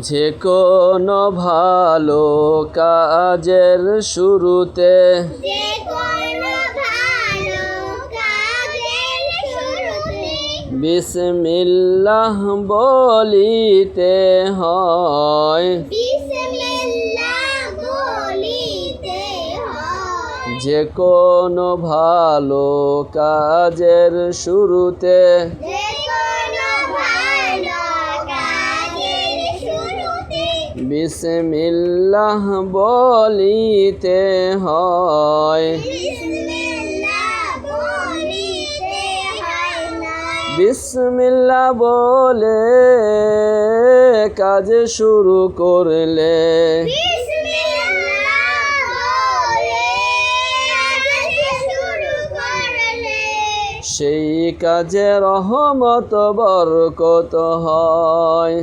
যে কোনো ভালো কাজের শুরুতে বিসমিল্লাহ বলিতে হয়। যে কোনো ভালো কাজের শুরুতে বিসমিল্লাহ বলিতে হয়। বিসমিল্লাহ বলে কাজ শুরু করলে সেই কাজে রহমত বরকত হয়।